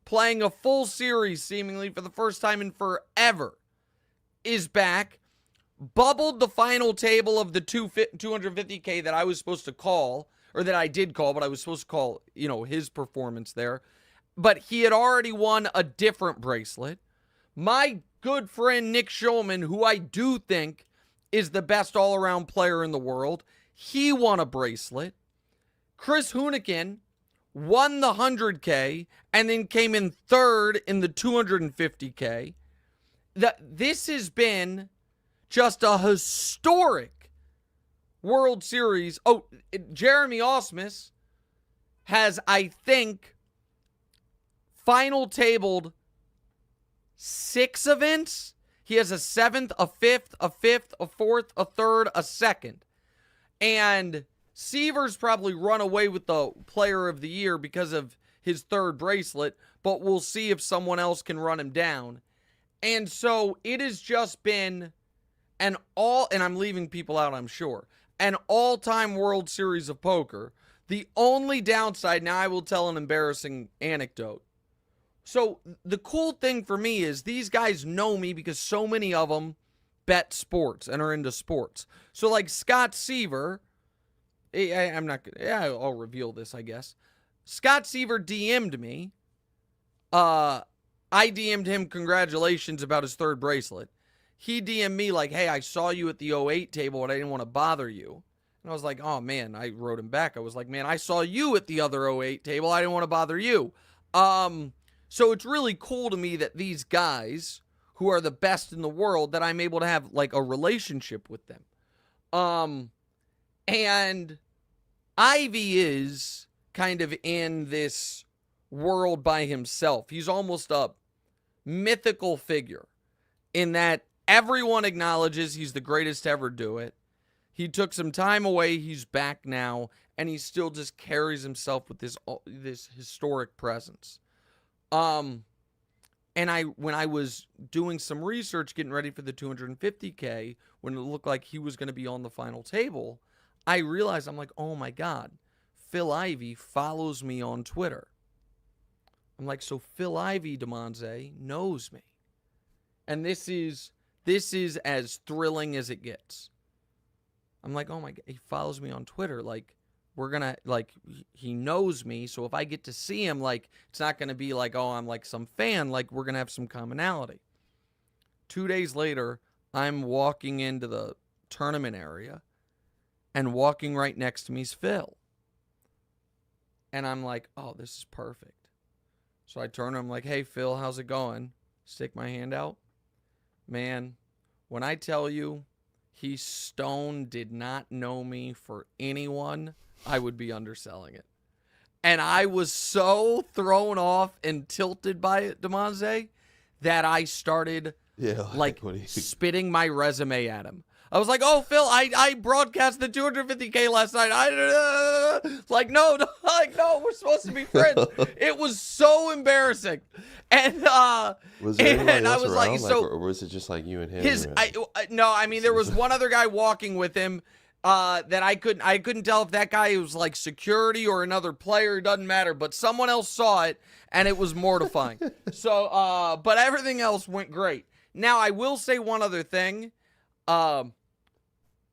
playing a full series seemingly for the first time in forever, is back. Bubbled the final table of the 250K that I was supposed to call, or that I did call, but I was supposed to call, his performance there. But he had already won a different bracelet. My good friend Nick Schulman, who I do think is the best all-around player in the world, he won a bracelet. Chris Hoonigan won the 100K and then came in third in the 250K. This has been just a historic World Series. Oh, Jeremy Osmus has, I think, final tabled 6 events. He has a 7th, a 5th, a 5th, a 4th, a 3rd, a 2nd. And Seaver's probably run away with the player of the year because of his 3rd bracelet, but we'll see if someone else can run him down. And so it has just been and I'm leaving people out, I'm sure, an all-time World Series of poker. The only downside, now I will tell an embarrassing anecdote. So the cool thing for me is these guys know me because so many of them bet sports and are into sports. So like Scott Seaver, I'll reveal this, I guess. Scott Seaver DM'd me. I DM'd him congratulations about his 3rd bracelet. He DM'd me like, hey, I saw you at the 08 table and I didn't want to bother you. And I was like, oh man, I wrote him back. I was like, man, I saw you at the other 08 table. I didn't want to bother you. So it's really cool to me that these guys who are the best in the world, that I'm able to have like a relationship with them. And Ivy is kind of in this world by himself. He's almost a mythical figure in that everyone acknowledges he's the greatest to ever do it. He took some time away. He's back now, and he still just carries himself with this historic presence. And when I was doing some research, getting ready for the 250K, when it looked like he was going to be on the final table, I realized, I'm like, oh my God, Phil Ivey follows me on Twitter. I'm like, so Phil Ivey, Damonza, knows me. And this is as thrilling as it gets. I'm like, oh my God, he follows me on Twitter. Like, we're going to, like, he knows me. So if I get to see him, like, it's not going to be like, oh, I'm like some fan. Like, we're going to have some commonality. 2 days later, I'm walking into the tournament area, and walking right next to me is Phil. And I'm like, oh, this is perfect. So I turn to him like, hey, Phil, how's it going? Stick my hand out. Man, when I tell you he stone did not know me for anyone, I would be underselling it. And I was so thrown off and tilted by it, Damonza, that I started spitting my resume at him. I was like, oh, Phil, I broadcast the 250K last night. No, we're supposed to be friends. It was so embarrassing. And was there anybody else I was around? like, so, or was it just like you and him? There was one other guy walking with him that I couldn't tell if that guy was like security or another player. It doesn't matter. But someone else saw it, and it was mortifying. So, but everything else went great. Now, I will say one other thing.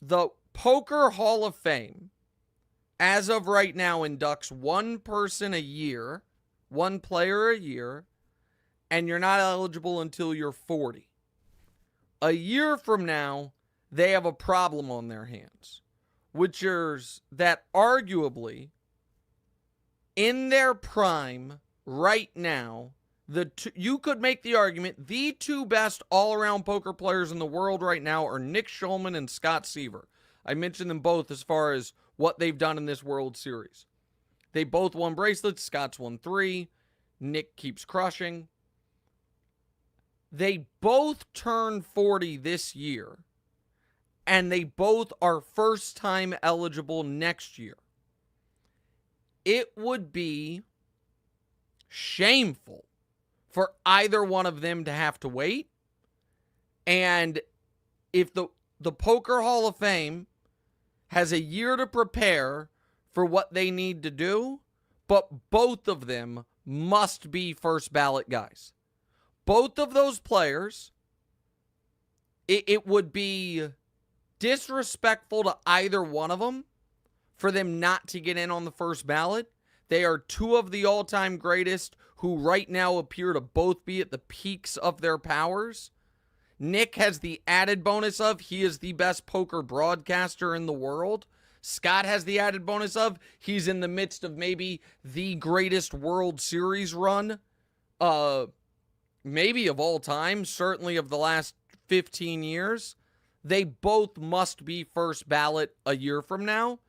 The Poker Hall of Fame, as of right now, inducts one person a year, one player a year, and you're not eligible until you're 40. A year from now, they have a problem on their hands, which is that arguably, in their prime right now, you could make the argument the 2 best all-around poker players in the world right now are Nick Schulman and Scott Seaver. I mentioned them both as far as what they've done in this World Series. They both won bracelets. Scott's won 3. Nick keeps crushing. They both turn 40 this year, and they both are first-time eligible next year. It would be shameful for either one of them to have to wait. And if the Poker Hall of Fame has a year to prepare for what they need to do, but both of them must be first ballot guys. Both of those players, it would be disrespectful to either one of them for them not to get in on the first ballot. They are two of the all-time greatest who right now appear to both be at the peaks of their powers. Nick has the added bonus of he is the best poker broadcaster in the world. Scott has the added bonus of he's in the midst of maybe the greatest World Series run, maybe of all time, certainly of the last 15 years. They both must be first ballot a year from now,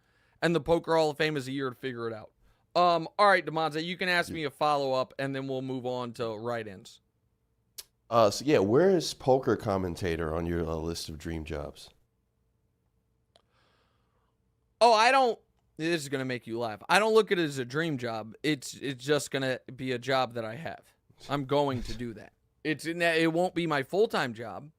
and the Poker Hall of Fame is a year to figure it out. All right, Damonza, you can ask me a follow-up, and then we'll move on to Wright-Ins. Where is poker commentator on your list of dream jobs? Oh, I don't. This is gonna make you laugh. I don't look at it as a dream job. It's just gonna be a job that I have. I'm going to do that. It won't be my full-time job,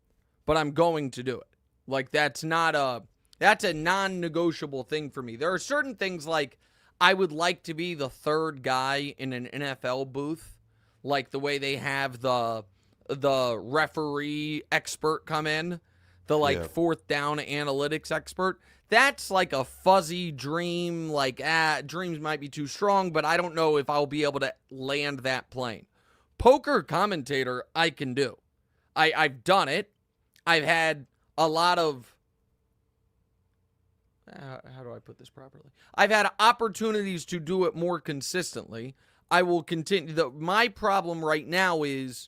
but I'm going to do it. Like that's a non-negotiable thing for me. There are certain things like I would like to be the third guy in an NFL booth, like the way they have the referee expert come in, the fourth down analytics expert. That's like a fuzzy dream, dreams might be too strong, but I don't know if I'll be able to land that plane. Poker commentator, I can do. I've done it. I've had a lot of, how do I put this properly? I've had opportunities to do it more consistently. I will continue. My problem right now is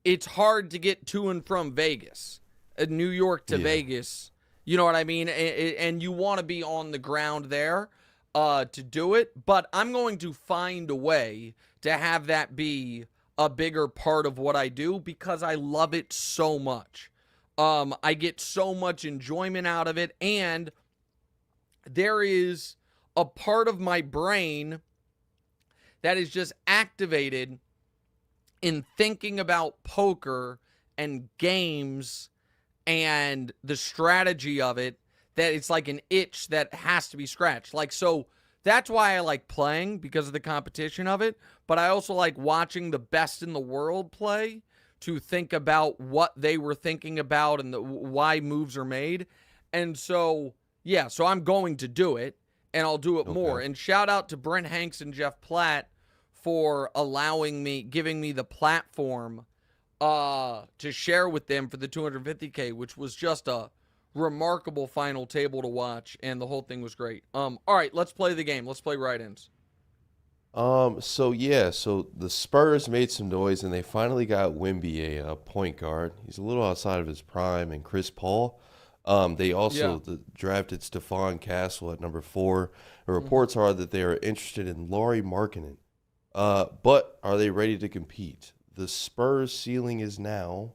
it's hard to get to and from Vegas, New York to Vegas. You know what I mean? And you want to be on the ground there to do it. But I'm going to find a way to have that be a bigger part of what I do because I love it so much. I get so much enjoyment out of it. And there is a part of my brain that is just activated in thinking about poker and games and the strategy of it, that it's like an itch that has to be scratched. So that's why I like playing, because of the competition of it. But I also like watching the best in the world play to think about what they were thinking about and why moves are made. And so, so I'm going to do it, and I'll do it more. And shout out to Brent Hanks and Jeff Platt for giving me the platform to share with them for the 250K, which was just a remarkable final table to watch, and the whole thing was great. All right, let's play the game. Let's play Wright-Ins. So the Spurs made some noise, and they finally got Wemby, a point guard. He's a little outside of his prime, and Chris Paul. They also drafted Stephon Castle at number 4. The reports are that they are interested in Lauri Markkanen. But are they ready to compete? The Spurs ceiling is now...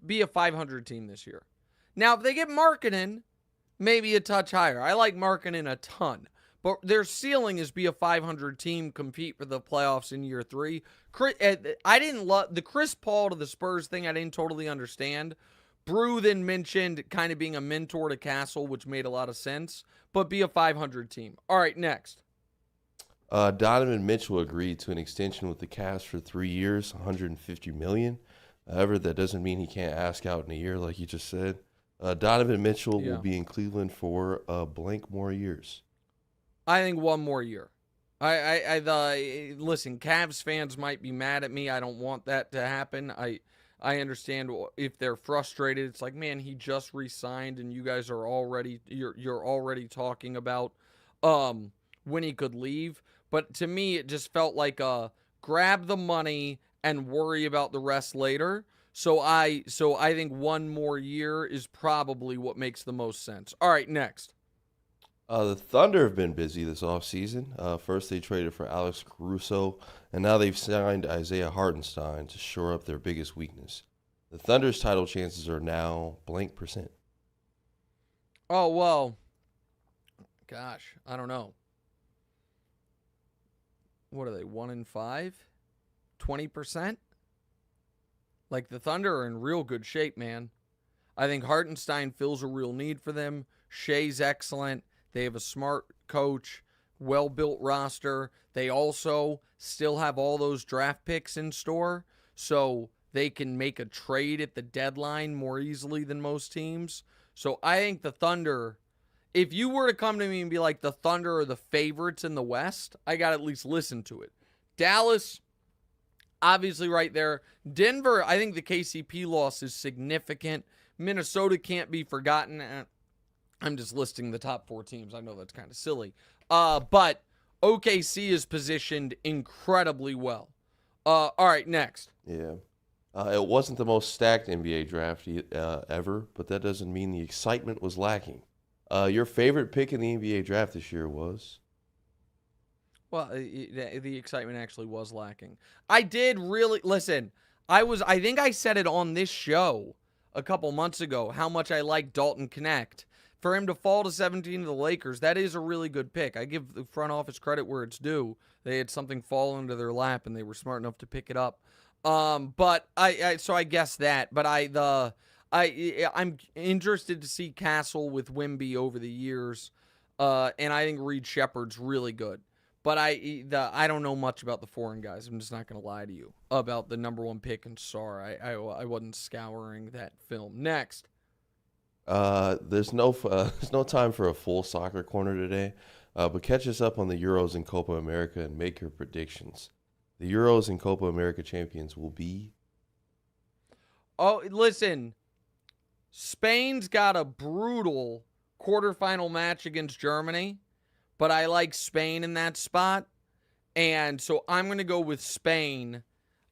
be a 500 team this year. Now, if they get Markkanen, maybe a touch higher. I like Markkanen a ton. But their ceiling is be a 500 team, compete for the playoffs in year 3. I didn't love the Chris Paul to the Spurs thing. I didn't totally understand. Brew then mentioned kind of being a mentor to Castle, which made a lot of sense. But be a 500 team. All right, next. Donovan Mitchell agreed to an extension with the Cavs for 3 years, $150 million. However, that doesn't mean he can't ask out in a year, like you just said. Donovan Mitchell will be in Cleveland for blank more years. I think one more year. Listen, Cavs fans might be mad at me. I don't want that to happen. I understand if they're frustrated. It's like, man, he just re-signed, and you guys are already you're already talking about when he could leave. But to me, it just felt like grab the money and worry about the rest later. So I think one more year is probably what makes the most sense. All right, next. The Thunder have been busy this offseason. First, they traded for Alex Caruso, and now they've signed Isaiah Hartenstein to shore up their biggest weakness. The Thunder's title chances are now blank %. Oh, well, gosh, I don't know. What are they, 1-5? 20%? Like, the Thunder are in real good shape, man. I think Hartenstein fills a real need for them. Shea's excellent. They have a smart coach. well-built roster. They also still have all those draft picks in store, so they can make a trade at the deadline more easily than most teams. So I think the Thunder, if you were to come to me and be like the Thunder are the favorites in the West, I got to at least listen to it. Dallas, obviously right there. Denver, I think the KCP loss is significant. Minnesota can't be forgotten. I'm just listing the top 4 teams. I know that's kind of silly. But OKC is positioned incredibly well. All right, next. Yeah. It wasn't the most stacked NBA draft ever, but that doesn't mean the excitement was lacking. Your favorite pick in the NBA draft this year was? Well, the excitement actually was lacking. I did really listen. I think I said it on this show a couple months ago how much I like Dalton Knecht. For him to fall to 17 to the Lakers, that is a really good pick. I give the front office credit where it's due. They had something fall into their lap and they were smart enough to pick it up. But so I guess that. But I'm interested to see Castle with Wemby over the years, and I think Reed Shepherd's really good. But I don't know much about the foreign guys. I'm just not going to lie to you about the number 1 pick and Sar. I wasn't scouring that film. Next. There's no time for a full soccer corner today, but catch us up on the Euros and Copa America and make your predictions. The Euros and Copa America champions will be... Oh, listen. Spain's got a brutal quarterfinal match against Germany, but I like Spain in that spot. And so I'm going to go with Spain.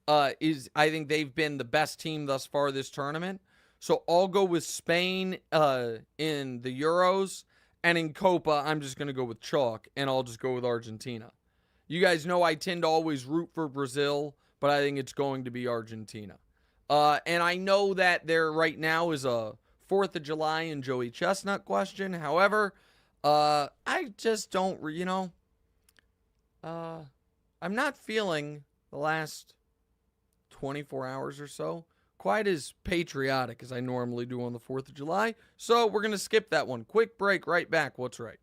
I think they've been the best team thus far this tournament. So I'll go with Spain in the Euros. And in Copa, I'm just going to go with chalk, and I'll just go with Argentina. You guys know I tend to always root for Brazil, but I think it's going to be Argentina. And I know that there right now is a 4th of July and Joey Chestnut question. However, I just don't, I'm not feeling the last 24 hours or so quite as patriotic as I normally do on the 4th of July. So we're going to skip that one. Quick break, right back. What's right?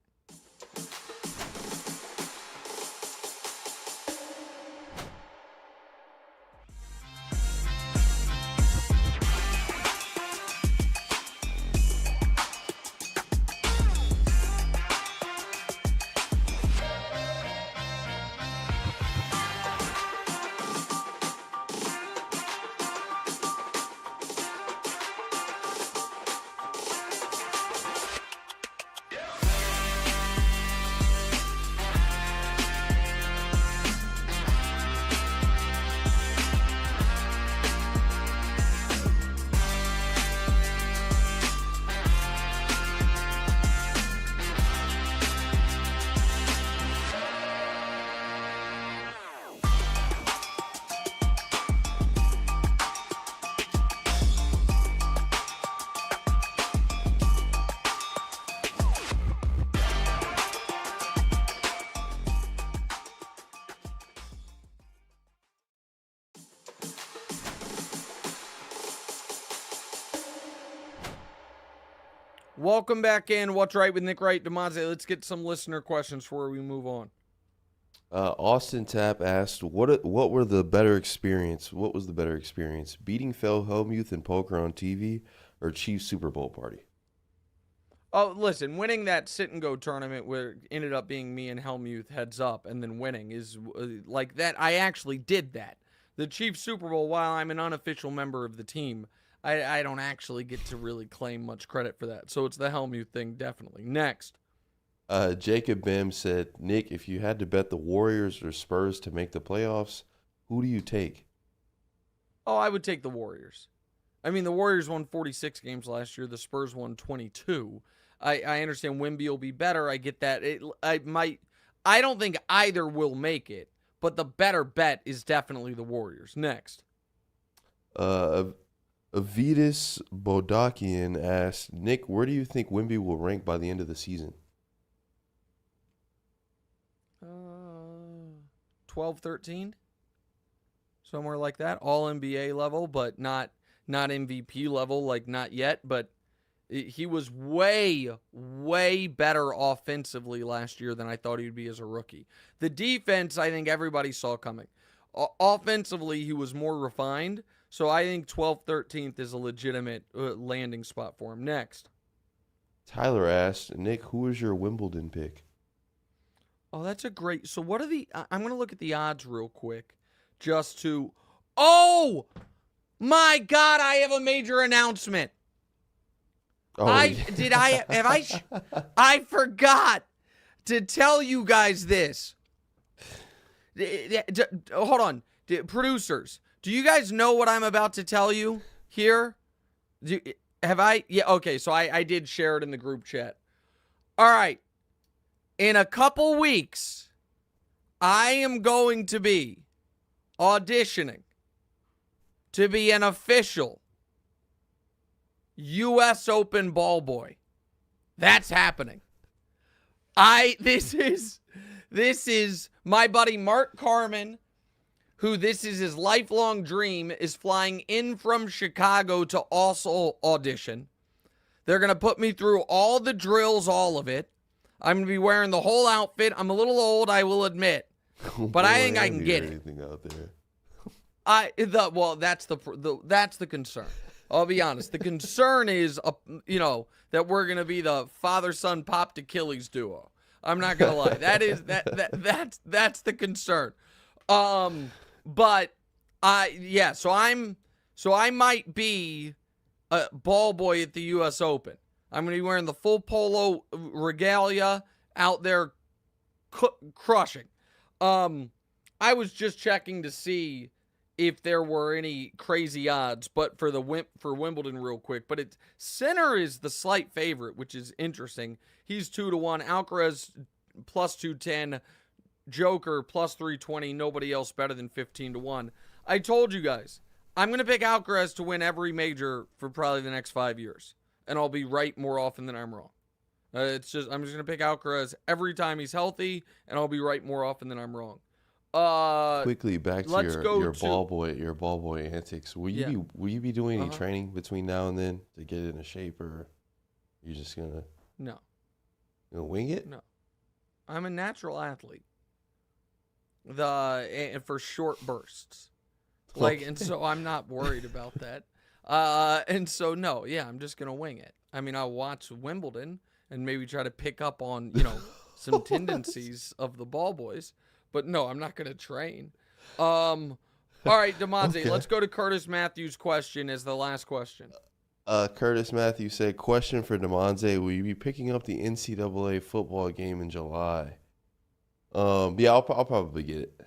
Welcome back in. What's right with Nick Wright, Damonza? Let's get some listener questions before we move on. Austin Tapp asked, "What were the better experience? What was the better experience? Beating Phil Hellmuth in poker on TV or Chiefs Super Bowl party?" Oh, listen, winning that sit and go tournament where it ended up being me and Hellmuth heads up and then winning is like that. I actually did that. The Chiefs Super Bowl, while I'm an unofficial member of the team, I don't actually get to really claim much credit for that. So it's the Hellmuth thing, definitely. Next. Jacob Bim said, "Nick, if you had to bet the Warriors or Spurs to make the playoffs, who do you take?" Oh, I would take the Warriors. I mean, the Warriors won 46 games last year. The Spurs won 22. I understand Wemby will be better. I get that. I don't think either will make it, but the better bet is definitely the Warriors. Next. Avidas Bodakian asked, "Nick, where do you think Wemby will rank by the end of the season?" 12, 13? Somewhere like that. All NBA level, but not MVP level, like not yet, but He was way, way better offensively last year than I thought he would be as a rookie. The defense, I think everybody saw coming. Offensively, he was more refined. So I think 12th, 13th is a legitimate landing spot for him. Next. Tyler asked, Nick, who is your Wimbledon pick? Oh, that's a great. So what are I'm going to look at the odds real quick just to. Oh, my God, I have a major announcement. Oh, I forgot to tell you guys this. Hold on. Producers, do you guys know what I'm about to tell you here? Have I? Yeah, okay, so I did share it in the group chat. All right. In a couple weeks, I am going to be auditioning to be an official U.S. Open ball boy. That's happening. This is my buddy Mark Carmen, who this is his lifelong dream, is flying in from Chicago to also audition. They're going to put me through all the drills, all of it. I'm going to be wearing the whole outfit. I'm a little old, I will admit, but I think I can get it. Out there. That's the concern. I'll be honest. The concern is, that we're going to be the father-son popped Achilles duo. I'm not going to lie. That's the concern. So I might be a ball boy at the U.S. Open. I'm going to be wearing the full polo regalia out there crushing. I was just checking to see if there were any crazy odds, but for Wimbledon real quick. But Sinner is the slight favorite, which is interesting. He's 2-1. Alcaraz plus 210. Joker plus 320. Nobody else better than 15-1. I told you guys, I'm going to pick Alcaraz to win every major for probably the next 5 years. And I'll be right more often than I'm wrong. I'm just going to pick Alcaraz every time he's healthy, and I'll be right more often than I'm wrong. Quickly back to your ball boy antics. Will you be doing any training between now and then to get into shape, or are you just gonna wing it? No, I'm a natural athlete. For short bursts, and so I'm not worried about that. I'm just gonna wing it. I mean, I'll watch Wimbledon and maybe try to pick up on some tendencies of the ball boys. But no, I'm not going to train. All right, Damonza, Okay. Let's go to Curtis Matthews' question as the last question. Curtis Matthews said, question for Damonza, will you be picking up the NCAA football game in July? I'll probably get it.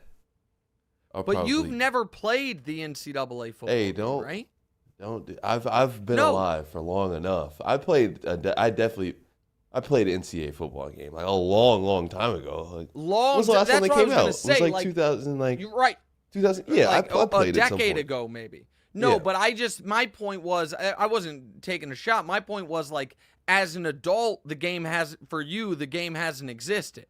But you've never played the NCAA football game, right? I've been alive for long enough. I played NCAA football game like a long time ago. When was the last time they came out? It was like 2000, you're right. 2000. Yeah, I played a decade ago, maybe. No, but my point was, I wasn't taking a shot. My point was, like, as an adult, the game hasn't existed.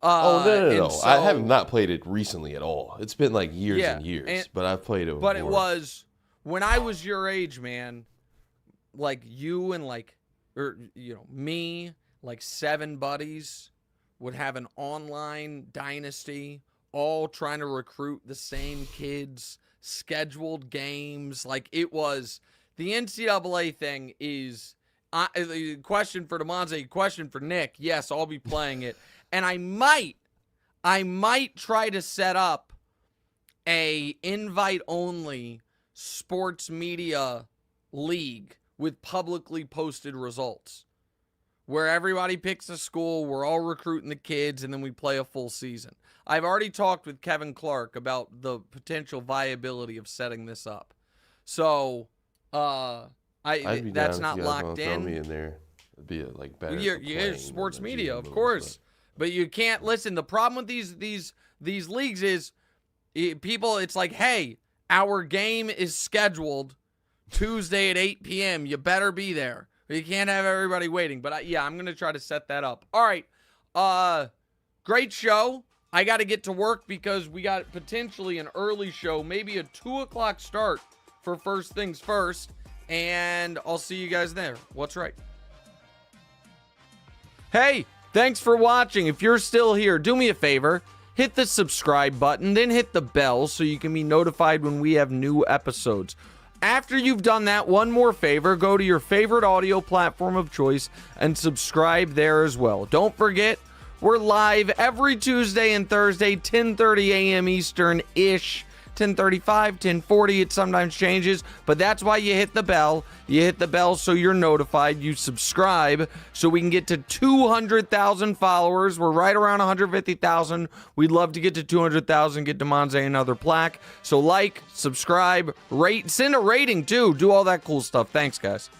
No. So, I have not pplayed it recently at all. It's been like years and years, but I've played it. But it was when I was your age, man. Like you and me, like 7 buddies would have an online dynasty, all trying to recruit the same kids, scheduled games. Like it was the NCAA thing is the question for Damonza, question for Nick. Yes, I'll be playing it. And I might try to set up a invite-only sports media league with publicly posted results where everybody picks a school, we're all recruiting the kids, and then we play a full season. I've already talked with Kevin Clark about the potential viability of setting this up. So, that's not locked in. Throw me in there. It'd be better. Yeah, sports media, of course. But you can't listen. The problem with these leagues is people. It's like, hey, our game is scheduled Tuesday at 8 p.m. You better be there. You can't have everybody waiting. But I'm gonna try to set that up. All right. Great show. I got to get to work because we got potentially an early show, maybe a 2:00 start for First Things First. And I'll see you guys there. What's right? Hey, thanks for watching. If you're still here, do me a favor. Hit the subscribe button, then hit the bell so you can be notified when we have new episodes. After you've done that, one more favor, go to your favorite audio platform of choice and subscribe there as well. Don't forget, we're live every Tuesday and Thursday, 10:30 a.m. Eastern-ish. 10:35, 10:40, it sometimes changes, but that's why you hit the bell. You hit the bell so you're notified. You subscribe so we can get to 200,000 followers. We're right around 150,000. We'd love to get to 200,000, get Damonza another plaque. So like, subscribe, rate, send a rating too. Do all that cool stuff. Thanks, guys.